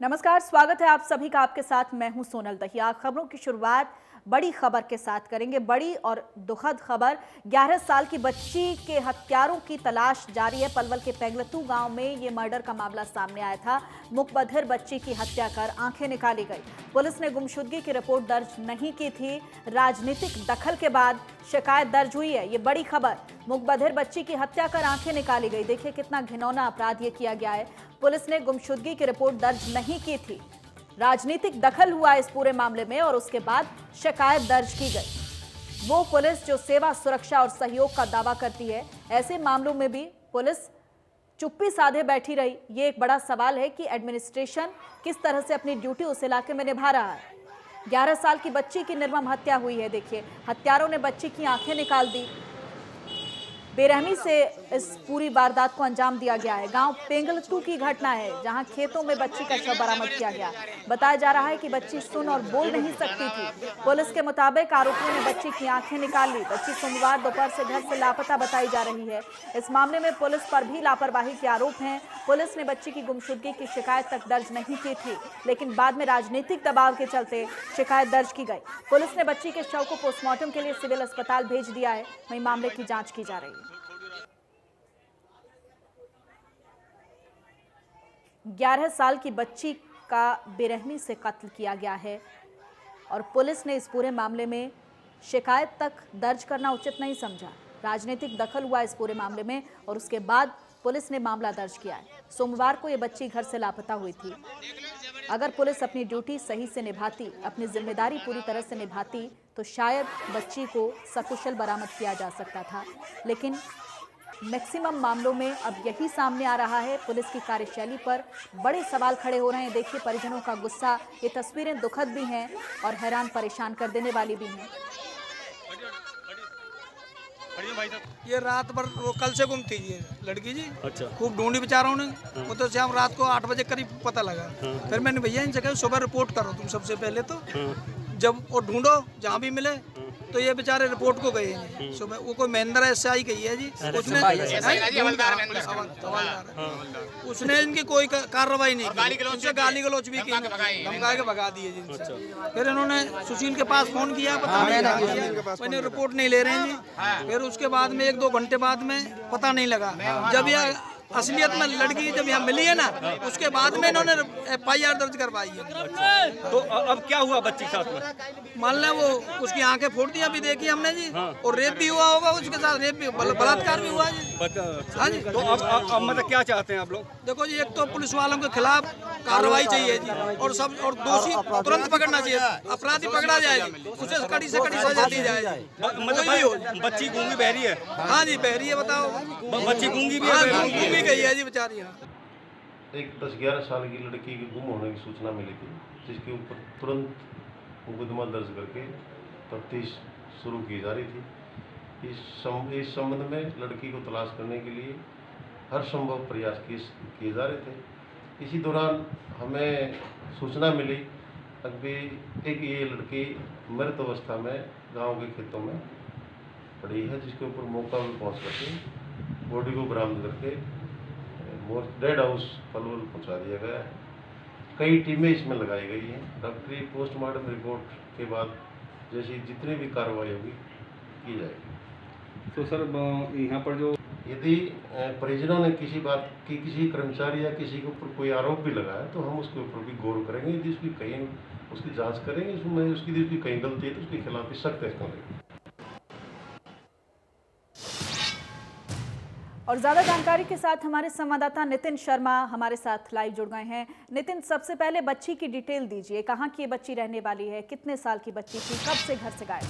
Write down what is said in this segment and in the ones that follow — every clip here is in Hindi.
नमस्कार, स्वागत है आप सभी का। आपके साथ मैं हूं सोनल दहिया। खबरों की शुरुआत बड़ी खबर के साथ करेंगे। बड़ी और दुखद खबर, 11 साल की बच्ची के हत्यारों की तलाश जारी है। पलवल के पेंगलतू गांव में ये मर्डर का मामला सामने आया था। मुकबधिर बच्ची की हत्या कर आंखें निकाली गई। पुलिस ने गुमशुदगी की रिपोर्ट दर्ज नहीं की थी। राजनीतिक दखल के बाद शिकायत दर्ज हुई है। ये बड़ी खबर, मुकबधिर बच्ची की हत्या कर आंखें निकाली गई। देखिए कितना घिनौना अपराध ये किया गया है। पुलिस ने गुमशुदगी की रिपोर्ट दर्ज नहीं की थी। राजनीतिक दखल हुआ इस पूरे मामले में और उसके बाद शिकायत दर्ज की गई। वो पुलिस जो सेवा, सुरक्षा और सहयोग का दावा करती है, ऐसे मामलों में भी पुलिस चुप्पी साधे बैठी रही। ये एक बड़ा सवाल है कि एडमिनिस्ट्रेशन किस तरह से अपनी ड्यूटी उस इलाके में निभा रहा है। 11 साल की बच्ची की निर्मम हत्या हुई है। देखिए, हत्यारों ने बच्ची की आंखें निकाल दी। बेरहमी से इस पूरी वारदात को अंजाम दिया गया है। गांव पेंगलतू की घटना है, जहां खेतों में बच्ची का शव बरामद किया गया। बताया जा रहा है कि बच्ची सुन और बोल नहीं सकती थी। पुलिस के मुताबिक आरोपियों ने बच्ची की आंखें निकाल ली। बच्ची सोमवार दोपहर से घर से लापता बताई जा रही है। इस मामले में पुलिस पर भी लापरवाही के आरोप हैं। पुलिस ने बच्ची की गुमशुदगी की शिकायत तक दर्ज नहीं की थी, लेकिन बाद में राजनीतिक दबाव के चलते शिकायत दर्ज की गई। पुलिस ने बच्ची के शव को पोस्टमार्टम के लिए सिविल अस्पताल भेज दिया है। वहीं मामले की जांच की जा रही है। 11 साल की बच्ची का बेरहमी से कत्ल किया गया है और पुलिस ने इस पूरे मामले में शिकायत तक दर्ज करना उचित नहीं समझा। राजनीतिक दखल हुआ इस पूरे मामले में और उसके बाद पुलिस ने मामला दर्ज किया है। सोमवार को ये बच्ची घर से लापता हुई थी। अगर पुलिस अपनी ड्यूटी सही से निभाती, अपनी जिम्मेदारी पूरी तरह से निभाती, तो शायद बच्ची को सकुशल बरामद किया जा सकता था। लेकिन मैक्सिमम मामलों में अब यही सामने आ रहा है। पुलिस की कार्यशैली पर बड़े सवाल खड़े हो रहे हैं। देखिए परिजनों का गुस्सा। ये तस्वीरें दुखद भी हैं और हैरान परेशान कर देने वाली भी हैं। ये रात भर वो कल से गुम थी ये लड़की जी। अच्छा। खूब ढूंढी बेचारों ने। वो तो शाम रात को 8 बजे करीब पता लगा। फिर मैंने भैया इनसे कहा सुबह रिपोर्ट करो तुम सबसे पहले तो। जब वो ढूंढो जहाँ भी मिले तो ये बेचारे रिपोर्ट को गए हैं सुबह। वो कोई महेंद्र एसआई गई है जी। उसने इनकी कोई कार्रवाई नहीं की। उनसे गाली गलौच भी की, धमका के भगा दिए जी। फिर इन्होंने सुशील के पास फोन किया, पता नहीं, मैंने रिपोर्ट नहीं ले रहे हैं जी। फिर उसके बाद में 1-2 घंटे बाद में पता नहीं लगा। जब यह असलियत में लड़की जब यहाँ मिली है ना, उसके बाद में इन्होंने FIR दर्ज करवाई है। तो अब क्या हुआ बच्ची के साथ में? मान लें वो उसकी आंखें फोड़ दी अभी देखी हमने जी। और रेप भी हुआ होगा उसके साथ, रेप भी, बलात्कार भी हुआ जी। हाँ जी। तो अब मतलब क्या चाहते हैं आप लोग? देखो जी, एक तो पुलिस वालों के खिलाफ कार्रवाई चाहिए जी और सब, और दोषी तुरंत पकड़ना चाहिए। अपराधी पकड़ा जाए जी, उसे कड़ी से कड़ी सजा दी जाए। मतलब बच्ची गूंगी बहरी है? हाँ जी, बहरी है। बताओ, बच्ची गूंगी भी है? गूंगी गई है जी बेचारी। एक 10-11 साल की लड़की के गुम होने की सूचना मिली थी, जिसके ऊपर तुरंत मुकदमा दर्ज करके तफ्तीश शुरू की जा रही थी। इस संबंध में लड़की को तलाश करने के लिए हर संभव प्रयास किए जा रहे थे। इसी दौरान हमें सूचना मिली अभी एक ये लड़की मृत अवस्था में गांव के खेतों में पड़ी है, जिसके ऊपर मौका पर पहुँच करके बॉडी को बरामद करके डेड हाउस पलवल पहुंचा दिया गया है। कई टीमें इसमें लगाई गई हैं। डॉक्टरी पोस्टमार्टम रिपोर्ट के बाद जैसी जितनी भी कार्रवाई होगी की जाएगी। तो सर यहाँ पर जो यदि परिजनों ने किसी बात की, किसी कर्मचारी या किसी के ऊपर कोई आरोप भी लगाया तो हम उसके ऊपर भी गौर करेंगे। यदि उसकी कहीं उसकी जांच करेंगे, उसमें उसकी कहीं गलती है तो उसके खिलाफ भी सख्त एक्शन लेंगे। और ज्यादा जानकारी के साथ हमारे संवाददाता नितिन शर्मा हमारे साथ लाइव जुड़ गए हैं। नितिन, सबसे पहले बच्ची की डिटेल दीजिए। कहाँ की ये बच्ची रहने वाली है? कितने साल की बच्ची थी? कब से घर से गायब?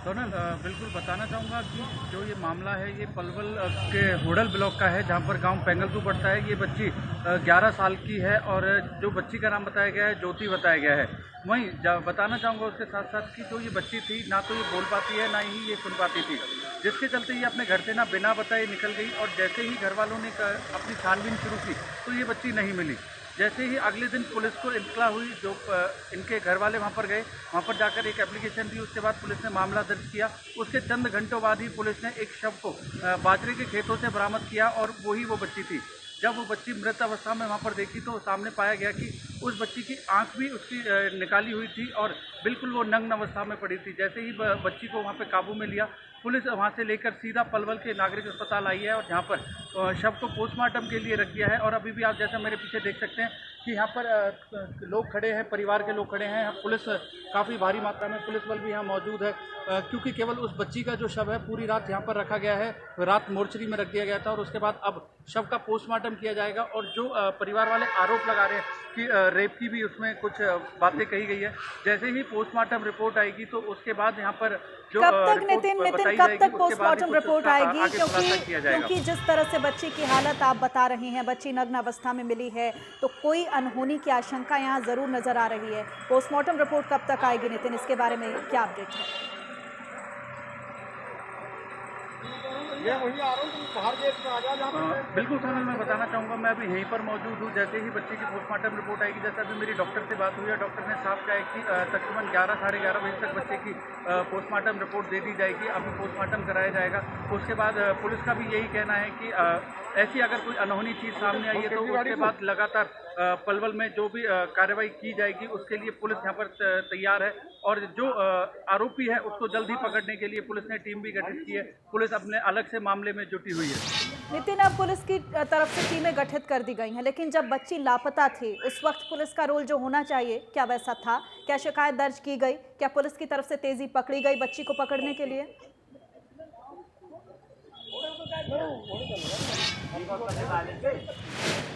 सोनल, बिल्कुल बताना चाहूँगा कि जो ये मामला है ये पलवल के होडल ब्लॉक का है, जहाँ पर गांव पेंगलतू पड़ता है। ये बच्ची 11 साल की है और जो बच्ची का नाम बताया गया है ज्योति बताया गया है। वहीं बताना चाहूँगा उसके साथ साथ कि जो ये बच्ची थी ना तो ये बोल पाती है ना ही ये सुन पाती थी, जिसके चलते ये अपने घर से ना बिना बताए निकल गई। और जैसे ही घर वालों ने अपनी छानबीन शुरू की तो ये बच्ची नहीं मिली। जैसे ही अगले दिन पुलिस को इत्तला हुई, जो इनके घर वाले वहाँ पर गए, वहाँ पर जाकर एक एप्लीकेशन दी, उसके बाद पुलिस ने मामला दर्ज किया। उसके चंद घंटों बाद ही पुलिस ने एक शव को बाजरे के खेतों से बरामद किया और वही वो बच्ची थी। जब वो बच्ची मृत अवस्था में वहाँ पर देखी तो सामने पाया गया कि उस बच्ची की आंख भी उसकी निकाली हुई थी और बिल्कुल वो नग्न अवस्था में पड़ी थी। जैसे ही बच्ची को वहाँ पे काबू में लिया, पुलिस वहाँ से लेकर सीधा पलवल के नागरिक अस्पताल आई है और जहाँ पर शव को पोस्टमार्टम के लिए रख दिया है। और अभी भी आप जैसा मेरे पीछे देख सकते हैं कि यहाँ पर लोग खड़े हैं, परिवार के लोग खड़े हैं। पुलिस काफ़ी भारी मात्रा में पुलिस बल भी यहाँ मौजूद है, क्योंकि केवल उस बच्ची का जो शव है पूरी रात यहाँ पर रखा गया है, रात मोर्चरी में रख दिया गया था और उसके बाद अब शव का पोस्टमार्टम किया जाएगा। और जो परिवार वाले आरोप लगा रहे हैं कि रेप की भी उसमें कुछ बातें कही गई है, जैसे ही पोस्टमार्टम रिपोर्ट आएगी तो उसके बाद यहाँ पर जो कब तक नितिन कब तक पोस्टमार्टम रिपोर्ट आएगी? क्योंकि जिस तरह से बच्ची की हालत आप बता रहे हैं, बच्ची नग्न अवस्था में मिली है, तो कोई अनहोनी की आशंका यहाँ जरूर नजर आ रही है। पोस्टमार्टम रिपोर्ट कब तक आएगी नितिन, इसके बारे में क्या अपडेट है? बिल्कुल सोनल, मैं बताना चाहूँगा, मैं अभी यहीं पर मौजूद हूँ। जैसे ही बच्चे की पोस्टमार्टम रिपोर्ट आएगी, जैसे अभी मेरी डॉक्टर से बात हुई है, डॉक्टर ने साफ कहा है कि तकरीबन 11 साढ़े 11 बजे तक बच्चे की पोस्टमार्टम रिपोर्ट दे दी जाएगी। अभी पोस्टमार्टम कराया जाएगा। उसके बाद पुलिस का भी यही कहना है कि ऐसी अगर कोई अनहोनी चीज़ सामने आई है तो उसके बाद लगातार पलवल में जो भी कार्रवाई की जाएगी उसके लिए पुलिस यहाँ पर तैयार है। और जो आरोपी है उसको जल्द ही पकड़ने के लिए पुलिस ने टीम भी गठित की है। पुलिस अपने अलग से मामले में जुटी हुई है। नितिन, अब पुलिस की तरफ से टीमें गठित कर दी गई हैं, लेकिन जब बच्ची लापता थी उस वक्त पुलिस का रोल जो होना चाहिए क्या वैसा था? क्या शिकायत दर्ज की गई? क्या पुलिस की तरफ से तेजी पकड़ी गई बच्ची को पकड़ने के लिए?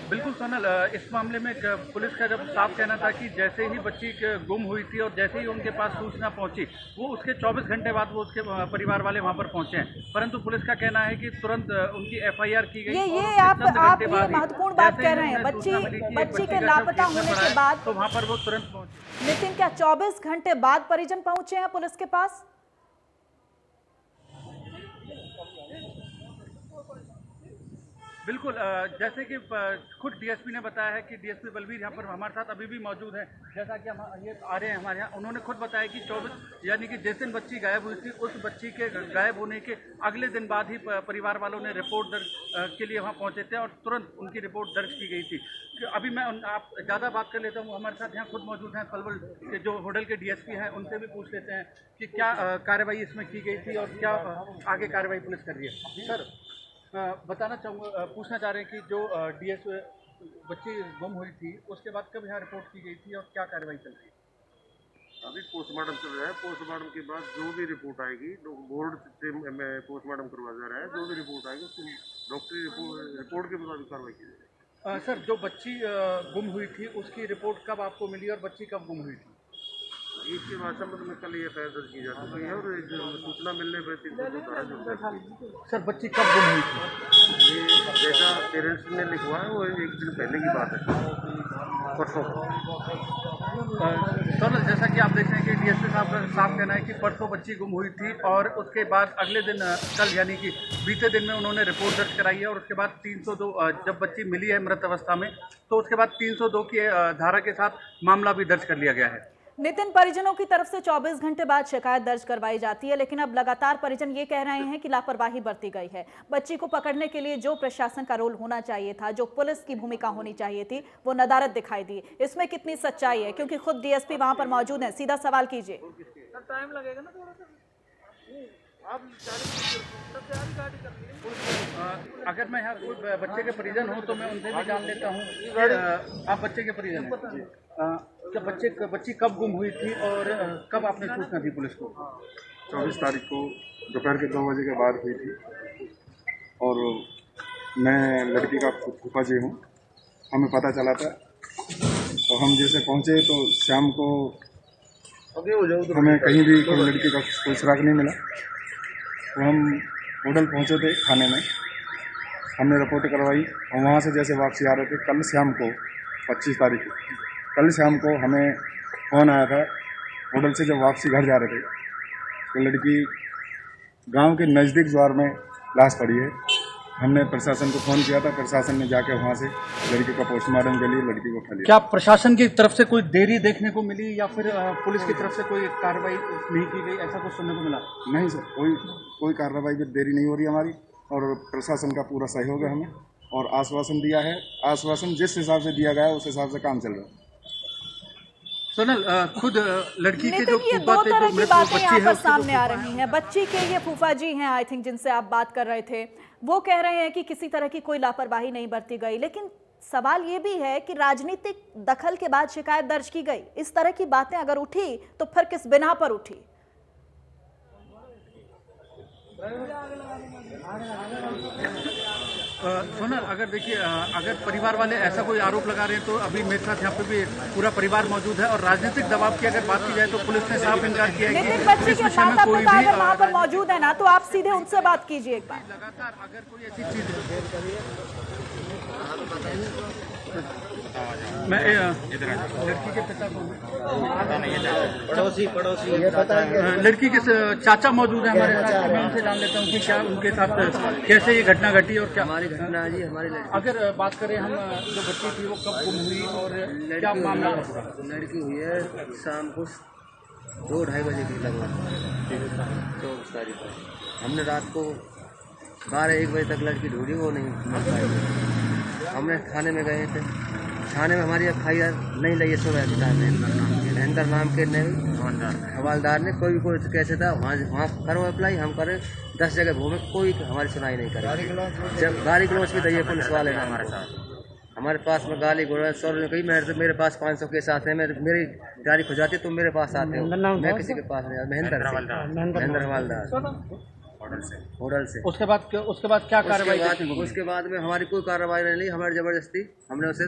बिल्कुल सोनल, इस मामले में पुलिस का जब साफ कहना था कि जैसे ही बच्ची गुम हुई थी और जैसे ही उनके पास सूचना पहुंची, वो उसके 24 घंटे बाद वो उसके परिवार वाले वहां पर पहुंचे हैं। परंतु पुलिस का कहना है कि तुरंत उनकी FIR की गई। ये आप ये महत्वपूर्ण बात कह रहे हैं। बच्ची के लापता होने के बाद तो वहां पर वो तुरंत पहुंचे। नितिन, क्या 24 घंटे बाद परिजन पहुंचे हैं पुलिस के पास? बिल्कुल, जैसे कि खुद DSP ने बताया है कि DSP बलवीर यहाँ पर हमारे साथ अभी भी मौजूद है। जैसा कि हम ये आ रहे हैं हमारे यहाँ, उन्होंने खुद बताया कि 24 यानी कि जिस दिन बच्ची गायब हुई थी उस बच्ची के गायब होने के अगले दिन बाद ही परिवार वालों ने रिपोर्ट दर्ज के लिए वहाँ पहुँचे थे और तुरंत उनकी रिपोर्ट दर्ज की गई थी। अभी मैं आप ज़्यादा बात कर लेता हूँ, हमारे साथ यहाँ खुद मौजूद हैं पलवल के जो होटल के DSP हैं, उनसे भी पूछ लेते हैं कि क्या कार्रवाई इसमें की गई थी और क्या आगे कार्रवाई पुलिस कर रही है। सर, बताना चाहूँगा, पूछना चाह रहे हैं कि जो बच्ची गुम हुई थी उसके बाद कब यहाँ रिपोर्ट की गई थी और क्या कार्रवाई चल रही है? अभी पोस्टमार्टम चल रहा है। पोस्टमार्टम के बाद जो भी रिपोर्ट आएगी, बोर्ड से पोस्टमार्टम करवाया जा रहा है, जो भी रिपोर्ट आएगी उसकी डॉक्टरी रिपोर्ट के मुताबिक कार्रवाई की जाएगी। सर, जो बच्ची गुम हुई थी उसकी रिपोर्ट कब आपको मिली और बच्ची कब गुम हुई थी? इसके बाद संबंध में कल FIR दर्ज की जा चुकी है और सूचना मिलने पर 302 धारा जुड़। सर, बच्ची कब गुम हुई थी? ये जैसा पेरेंट्स ने लिखवा है वो एक दिन पहले की बात है, परसों। सर, जैसा कि आप देख रहे हैं कि DSP साहब का साफ कहना है कि परसों बच्ची गुम हुई थी और उसके बाद अगले दिन कल यानी कि बीते दिन में उन्होंने रिपोर्ट दर्ज कराई है और उसके बाद 302 जब बच्ची मिली है मृत अवस्था में तो उसके बाद 302 की धारा के साथ मामला भी दर्ज कर लिया गया है। नितिन, परिजनों की तरफ से 24 घंटे बाद शिकायत दर्ज करवाई जाती है, लेकिन अब लगातार परिजन ये कह रहे हैं कि लापरवाही बरती गई है। बच्ची को पकड़ने के लिए जो प्रशासन का रोल होना चाहिए था, जो पुलिस की भूमिका होनी चाहिए थी, वो नदारत दिखाई दी। इसमें कितनी सच्चाई है? क्योंकि खुद DSP वहां पर मौजूद है, सीधा सवाल कीजिए। टाइम लगेगा ना थोड़ा सा। अगर मैं यहाँ कोई बच्चे के परिजन हूँ तो मैं उनसे भी जान लेता हूँ कि आप बच्चे के परिजन हैं। जब बच्ची कब गुम हुई थी और कब आपने सूचना दी पुलिस को? 24 तारीख को दोपहर के 2 बजे के बाद हुई थी और मैं लड़की का फूफा जी हूँ। हमें पता चला था तो हम जैसे पहुँचे तो शाम को हमें कहीं भी कोई लड़की का कोई सुराग नहीं मिला। तो हम होटल पहुँचे थे थाने में, हमने रिपोर्ट करवाई और वहाँ से जैसे वापसी आ रहे थे कल शाम को 25 तारीख को, कल शाम को हमें फ़ोन आया था होटल से। जब वापसी घर जा रहे थे तो लड़की गांव के नज़दीक ज्वार में लाश पड़ी है। हमने प्रशासन को फ़ोन किया था, प्रशासन ने जाके वहाँ से लड़की का पोस्टमार्टम के लिए लड़की को उठा लिया। क्या प्रशासन की तरफ से कोई देरी देखने को मिली या फिर पुलिस की तरफ से कोई कार्रवाई नहीं की गई, ऐसा कुछ सुनने को मिला? नहीं सर, कोई कार्रवाई में देरी नहीं हो रही हमारी, और प्रशासन का पूरा सहयोग है हमें, और आश्वासन दिया है। आश्वासन जिस हिसाब से दिया गया है उस हिसाब से काम चल रहा है। सोनल, खुद लड़की के नितिन, जो ये फूफा दो थे, तरह जो की मृत बातें बच्ची यहाँ है, पर उसके सामने आ रही हैं। बच्ची के ये फूफा जी हैं आई थिंक, जिनसे आप बात कर रहे थे, वो कह रहे हैं कि किसी तरह की कोई लापरवाही नहीं बरती गई, लेकिन सवाल ये भी है कि राजनीतिक दखल के बाद शिकायत दर्ज की गई। इस तरह की बातें अगर उठी तो फिर किस बिना पर उठी? सोनल, अगर देखिए, अगर परिवार वाले ऐसा कोई आरोप लगा रहे हैं तो अभी मेरे साथ यहाँ पे भी पूरा परिवार मौजूद है, और राजनीतिक दबाव की अगर बात की जाए तो पुलिस ने साफ इनकार किया है नितिन, कि बच्ची इस के विषय में माता कोई पिता भी अगर वहां पर मौजूद है ना, तो आप सीधे उनसे बात कीजिए एक बार। लगातार अगर कोई ऐसी चीज मैं लड़की के पिता को लड़की के चाचा मौजूद है हमारे साथ, मैं उनसे जान लेता हूँ कि क्या उनके साथ कैसे ये घटना घटी और क्या हमारी घटना जी। हमारी अगर बात करें हम, जो बच्ची थी वो कब गुम हुई और क्या मामला था? लड़की हुई है शाम को 2-2:30 बजे की लगभग 24 तारीख को। हमने रात को 12-1 बजे तक लड़की ढूंढी, वो नहीं मिल पाई। हमने थाने में गए थे, थाने में हमारी एफआईआर नहीं लगी। सुबह महेंद्र नाम के हवालदार ने कोई कैसे था वहाँ करो अप्लाई, हम करें 10 जगह घूमे, कोई हमारी सुनाई नहीं करे। जब गाली गलौज भी दी है पुलिस वाले ने हमारे साथ, हमारे पास में गाली गलौज। सर ने कही मेरे पास 500 केस आते हैं, मेरी गाड़ी खो जाती है, तुम मेरे पास आते हो। मैं किसी के पास नहीं, महेंद्र हवालदार होटल से। उसके बाद क्या कार्रवाई? उसके बाद में हमारी कोई कार्रवाई नहीं ली। हमारी ज़बरदस्ती हमने उसे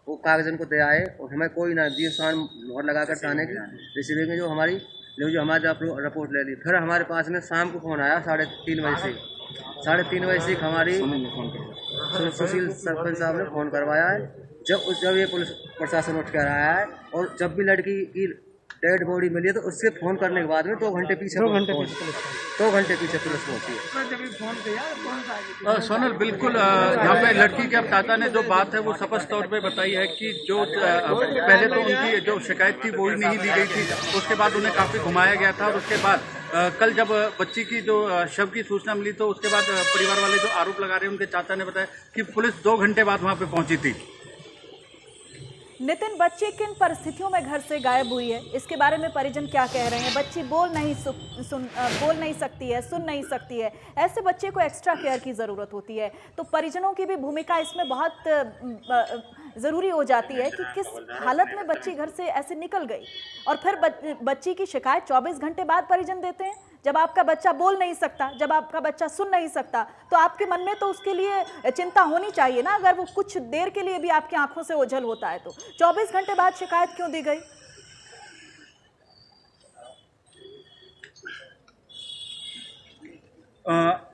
वो कागजन को दे आए, और हमें कोई ना दिए सामान मोहर लगाकर थाने की रिसीविंग में जो हमारी रिपोर्ट ले ली। फिर हमारे पास में शाम को फ़ोन आया 3:30 बजे से। 3:30 बजे से हमारी सुशील सरपंच साहब ने फ़ोन करवाया है। जब ये पुलिस प्रशासन उठ कर आया है, और जब भी लड़की की डेड बॉडी मिली है तो उससे फ़ोन करने के बाद में 2 घंटे पीछे पुलिस पहुंची है। सोनल, बिल्कुल, यहाँ पे लड़की के अब चाचा ने जो बात है वो स्पष्ट तौर पे बताई है कि जो पहले तो उनकी जो शिकायत थी वो ही नहीं ली गई थी, उसके बाद उन्हें काफ़ी घुमाया गया था, और उसके बाद कल जब बच्ची की जो शव की सूचना मिली तो उसके बाद परिवार वाले जो आरोप लगा रहे हैं, उनके चाचा ने बताया कि पुलिस 2 घंटे बाद वहाँ पे पहुंची थी। नितिन, बच्ची किन परिस्थितियों में घर से गायब हुई है, इसके बारे में परिजन क्या कह रहे हैं? बच्ची बोल नहीं सकती है, सुन नहीं सकती है, ऐसे बच्चे को एक्स्ट्रा केयर की ज़रूरत होती है। तो परिजनों की भी भूमिका इसमें बहुत ज़रूरी हो जाती है कि किस हालत में बच्ची घर से ऐसे निकल गई, और फिर बच्ची की शिकायत 24 घंटे बाद परिजन देते हैं। जब आपका बच्चा बोल नहीं सकता, जब आपका बच्चा सुन नहीं सकता, तो आपके मन में तो उसके लिए चिंता होनी चाहिए ना। अगर वो कुछ देर के लिए भी आपकी आंखों से ओझल होता है तो 24 घंटे बाद शिकायत क्यों दी गई?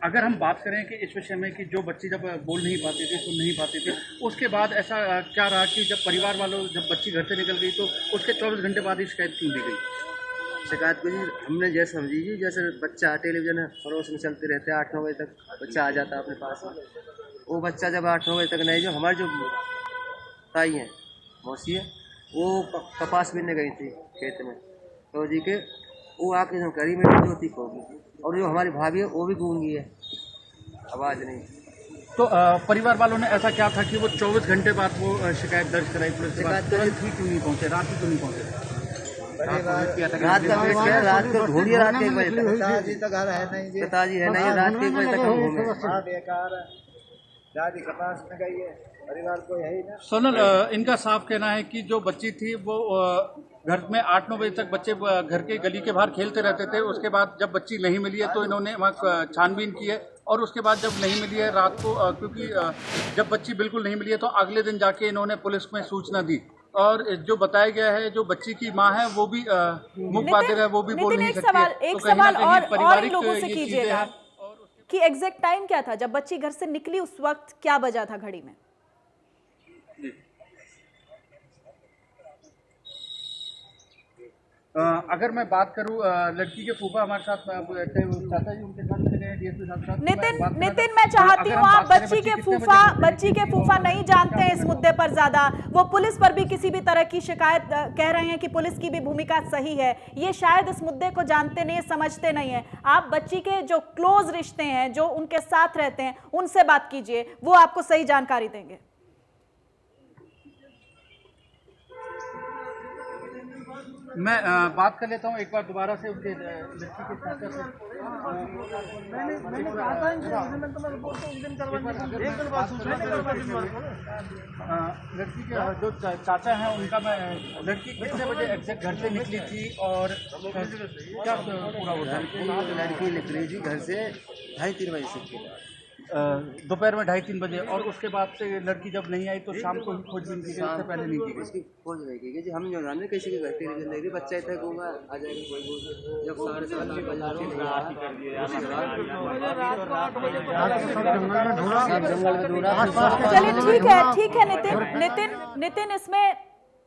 अगर हम बात करें कि इस विषय में कि जो बच्ची जब बोल नहीं पाती थी, सुन नहीं पाती थी, उसके बाद ऐसा क्या रहा कि जब परिवार वालों, जब बच्ची घर से निकल गई तो उसके 24 घंटे बाद ही शिकायत क्यों दी गई? शिकायत को जी हमने जैसे समझी जी, जैसे बच्चा टेलीविजन पड़ोस में चलते रहते 8-9 बजे तक बच्चा आ जाता अपने पास में। वो बच्चा जब 8-9 बजे तक नहीं, जो हमारी जो ताई है, मौसी है, वो कपास बीनने गई थी खेत में, तो जी के वो आके जो करी मेरी ज्योति होगी, और जो हमारी भाभी है वो भी गूंगी है, आवाज़ नहीं। तो परिवार वालों ने ऐसा क्या था कि वो 24 घंटे बाद वो शिकायत दर्ज कराई पुलिस के बाद? तुरंत ही क्यों नहीं पहुँचे, रात ही क्यों नहीं पहुँचे? रात का वेट किया, रात को ढूंढिए, रात के 1 बजे तक। पिताजी तो घर है नहीं, पिताजी है नहीं, रात के 1 बजे तक हम घूमे। दादी कपास में गई है, परिवार को यही ना। सोनल, इनका साफ कहना है कि जो बच्ची थी वो घर में 8-9 बजे तक बच्चे घर के गली के बाहर खेलते रहते थे। उसके बाद जब बच्ची नहीं मिली है तो इन्होंने वहाँ छानबीन की है, और उसके बाद जब नहीं मिली है रात को, क्योंकि जब बच्ची बिल्कुल नहीं मिली है तो अगले दिन जाके इन्होंने पुलिस में सूचना दी। और जो बताया गया है, जो बच्ची की माँ है वो भी मुख बाधिर है, वो भी बोल नहीं सकती है। एक सवाल और इन लोगों से कीजिएगा कि एग्जैक्ट टाइम क्या था जब बच्ची घर से निकली, उस वक्त क्या बजा था घड़ी में? अगर मैं बात करूं, लड़की के फूफा हमारे साथ चाचा जी उनके साथ चले गए डीएसपी साहब के साथ। नितिन मैं चाहती हूँ, आप बच्ची के फूफा नहीं जानते हैं इस मुद्दे पर ज्यादा, वो पुलिस पर भी किसी भी तरह की शिकायत कह रहे हैं कि पुलिस की भी भूमिका सही है, ये शायद इस मुद्दे को जानते नहीं, समझते नहीं है। आप बच्ची के जो क्लोज रिश्ते हैं, जो उनके साथ रहते हैं, उनसे बात कीजिए, वो आपको सही जानकारी देंगे। मैं बात कर लेता हूँ एक बार दोबारा से उनके लड़की के चाचा से। लड़की के जो चाचा हैं उनका, मैं लड़की कितने बजे एग्जैक्ट घर से निकली थी और क्या पूरा होता है? लड़की निकली थी घर से 2:30-3 बजे से, दोपहर में 2:30-3 बजे, और उसके बाद से लड़की जब नहीं आई तो शाम को ही खोजबीन की गई, उससे पहले नहीं की गई। इसकी खोज नहीं की गई जी, हम जो जाने किसी के घर पे नहीं रही, बच्चा इतना घूमा आ जाएगा कोई, जब 7:30 बजे चलिए ठीक है नितिन, इसमें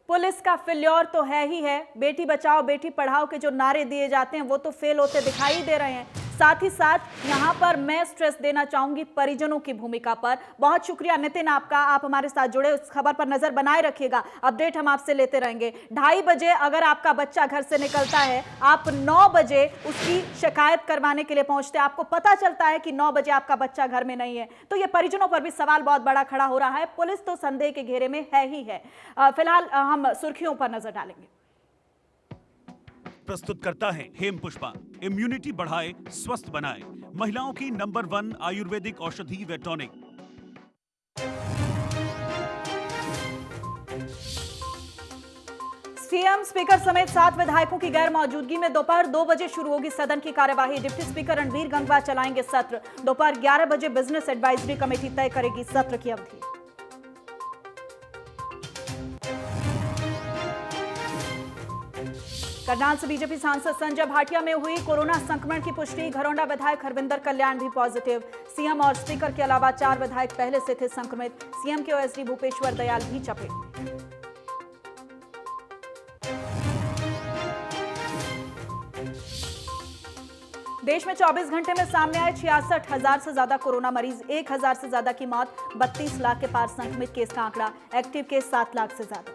पुलिस का फेल्योर तो है ही है। बेटी बचाओ बेटी पढ़ाओ के जो नारे दिए जाते हैं वो तो फेल होते दिखाई दे रहे हैं। साथ ही साथ यहाँ पर मैं स्ट्रेस देना चाहूंगी परिजनों की भूमिका पर। बहुत शुक्रिया नितिन आपका, आप हमारे साथ जुड़े, उस खबर पर नजर बनाए रखिएगा, अपडेट हम आपसे लेते रहेंगे। 2:30 बजे अगर आपका बच्चा घर से निकलता है, आप 9 बजे उसकी शिकायत करवाने के लिए पहुंचते हैं, आपको पता चलता है कि 9 बजे आपका बच्चा घर में नहीं है, तो ये परिजनों पर भी सवाल बहुत बड़ा खड़ा हो रहा है। पुलिस तो संदेह के घेरे में है ही है। फिलहाल हम सुर्खियों पर नजर डालेंगे। प्रस्तुत करता है हेम पुष्पा, इम्यूनिटी बढ़ाए स्वस्थ बनाए, महिलाओं की नंबर 1 आयुर्वेदिक औषधि व टॉनिक। सीएम स्पीकर समेत 7 विधायकों की गैर मौजूदगी में दोपहर 2 बजे शुरू होगी सदन की कार्यवाही। डिप्टी स्पीकर रणवीर गंगवा चलाएंगे सत्र। दोपहर 11 बजे बिजनेस एडवाइजरी कमेटी तय करेगी सत्र की अवधि। करनाल से बीजेपी सांसद संजय भाटिया में हुई कोरोना संक्रमण की पुष्टि। घरौंडा विधायक हरविंदर कल्याण भी पॉजिटिव। सीएम और स्पीकर के अलावा 4 विधायक पहले से थे संक्रमित। सीएम के ओएसडी भूपेश्वर दयाल भी चपेट। देश में 24 घंटे में सामने आए 66,000 से ज्यादा कोरोना मरीज, 1,000 से ज्यादा की मौत, 32 लाख के पार संक्रमित केस का आंकड़ा। एक्टिव केस 7 लाख से ज्यादा।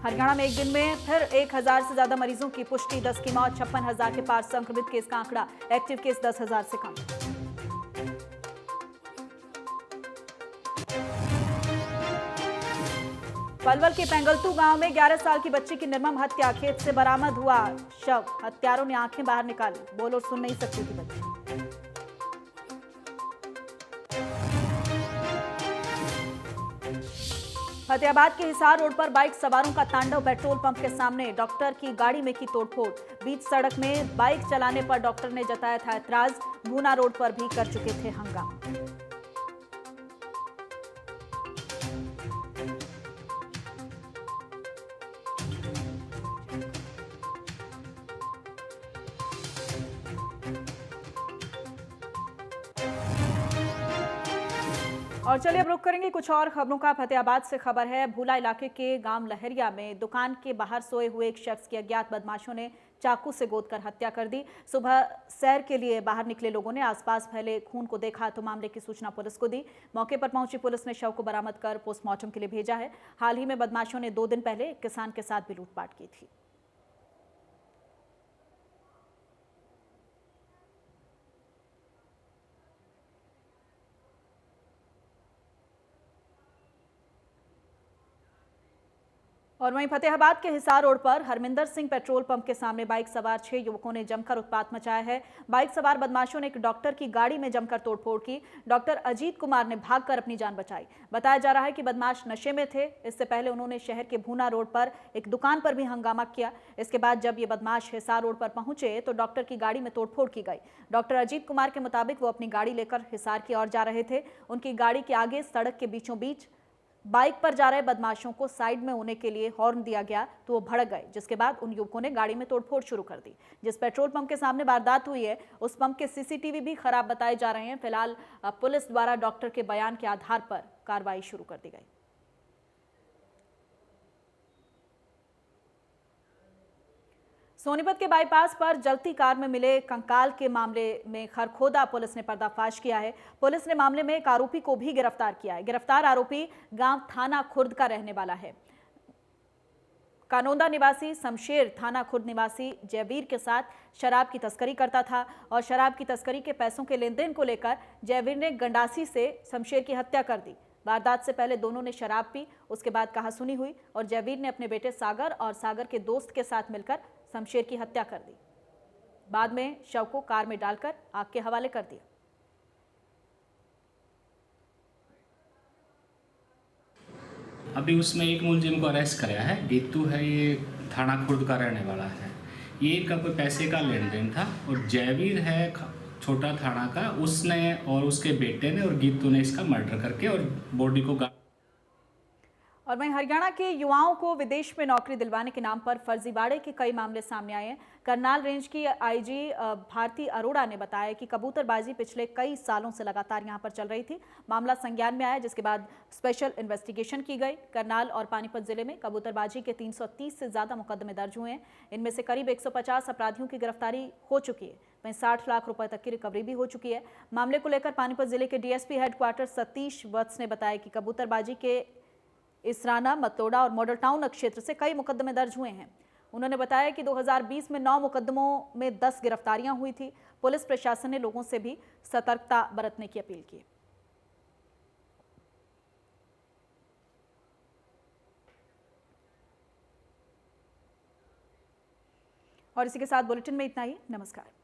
हरियाणा में एक दिन में फिर 1,000 से ज्यादा मरीजों की पुष्टि, 10 की मौत, 56,000 के पार संक्रमित केस का आंकड़ा। एक्टिव केस 10,000 से कम। पलवल के पेंगलतू गांव में 11 साल की बच्ची की निर्मम हत्या, खेत से बरामद हुआ शव। हत्यारों ने आंखें बाहर निकाली, बोल और सुन नहीं सकती थी बच्ची। फतेहाबाद के हिसार रोड पर बाइक सवारों का तांडव, पेट्रोल पंप के सामने डॉक्टर की गाड़ी में की तोड़फोड़। बीच सड़क में बाइक चलाने पर डॉक्टर ने जताया था ऐतराज। भूना रोड पर भी कर चुके थे हंगामा। और चलिए अब रुक करेंगे कुछ और खबरों का। फतेहाबाद से खबर है, भूला इलाके के गांव लहरिया में दुकान के बाहर सोए हुए एक शख्स की अज्ञात बदमाशों ने चाकू से गोदकर हत्या कर दी। सुबह सैर के लिए बाहर निकले लोगों ने आसपास फैले खून को देखा तो मामले की सूचना पुलिस को दी। मौके पर पहुंची पुलिस ने शव को बरामद कर पोस्टमार्टम के लिए भेजा है। हाल ही में बदमाशों ने 2 दिन पहले एक किसान के साथ भी लूटपाट की थी। और वहीं फतेहाबाद के हिसार रोड पर हरमिंदर सिंह पेट्रोल पंप के सामने बाइक सवार 6 युवकों ने जमकर उत्पात मचाया है। बाइक सवार बदमाशों ने एक डॉक्टर की गाड़ी में जमकर तोड़फोड़ की। डॉक्टर अजीत कुमार ने भागकर अपनी जान बचाई। बताया जा रहा है कि बदमाश नशे में थे। इससे पहले उन्होंने शहर के भूना रोड पर एक दुकान पर भी हंगामा किया। इसके बाद जब ये बदमाश हिसार रोड पर पहुंचे तो डॉक्टर की गाड़ी में तोड़फोड़ की गई। डॉक्टर अजीत कुमार के मुताबिक वो अपनी गाड़ी लेकर हिसार की ओर जा रहे थे। उनकी गाड़ी के आगे सड़क के बीचों बीच बाइक पर जा रहे बदमाशों को साइड में होने के लिए हॉर्न दिया गया तो वो भड़क गए, जिसके बाद उन युवकों ने गाड़ी में तोड़फोड़ शुरू कर दी। जिस पेट्रोल पंप के सामने वारदात हुई है उस पंप के सीसीटीवी भी खराब बताए जा रहे हैं। फिलहाल पुलिस द्वारा डॉक्टर के बयान के आधार पर कार्रवाई शुरू कर दी गई। सोनीपत के बाईपास पर जलती कार में मिले कंकाल के मामले में खरखोदा पुलिस ने पर्दाफाश किया है। पुलिस ने मामले में एक आरोपी को भी गिरफ्तार किया है। गिरफ्तार आरोपी गांव थाना खुर्द का रहने वाला है। कानोदा निवासी शमशेर थाना खुर्द निवासी जयवीर के साथ शराब की तस्करी करता था और शराब की तस्करी के पैसों के लेन देन को लेकर जयवीर ने गंडासी से शमशेर की हत्या कर दी। वारदात से पहले दोनों ने शराब पी, उसके बाद कहासुनी हुई और जयवीर ने अपने बेटे सागर और सागर के दोस्त के साथ मिलकर शमशेर की हत्या कर दी। बाद में शव को कार में डालकर आग के हवाले कर दिया। अभी उसमें एक मुलजिम को अरेस्ट कराया है। गीतू है, ये थाना खुर्द का रहने वाला है। ये इनका कोई पैसे का लेन देन था और जयवीर है छोटा थाना का, उसने और उसके बेटे ने और गीतू ने इसका मर्डर करके और बॉडी को और वहीं हरियाणा के युवाओं को विदेश में नौकरी दिलवाने के नाम पर फर्जीवाड़े के कई मामले सामने आए हैं। करनाल रेंज की आईजी भारती अरोड़ा ने बताया कि कबूतरबाजी पिछले कई सालों से लगातार यहां पर चल रही थी। मामला संज्ञान में आया, जिसके बाद स्पेशल इन्वेस्टिगेशन की गई। करनाल और पानीपत जिले में कबूतरबाजी के 330 से ज्यादा मुकदमे दर्ज हुए हैं। इनमें से करीब 150 अपराधियों की गिरफ्तारी हो चुकी है। वहीं 60 लाख रुपए तक की रिकवरी भी हो चुकी है। मामले को लेकर पानीपत जिले के डीएसपी हेडक्वार्टर सतीश वत्स ने बताया कि कबूतरबाजी के इसराना, मतोड़ा और मॉडल टाउन क्षेत्र से कई मुकदमे दर्ज हुए हैं। उन्होंने बताया कि 2020 में 9 मुकदमों में 10 गिरफ्तारियां हुई थी। पुलिस प्रशासन ने लोगों से भी सतर्कता बरतने की अपील की। और इसी के साथ बुलेटिन में इतना ही। नमस्कार।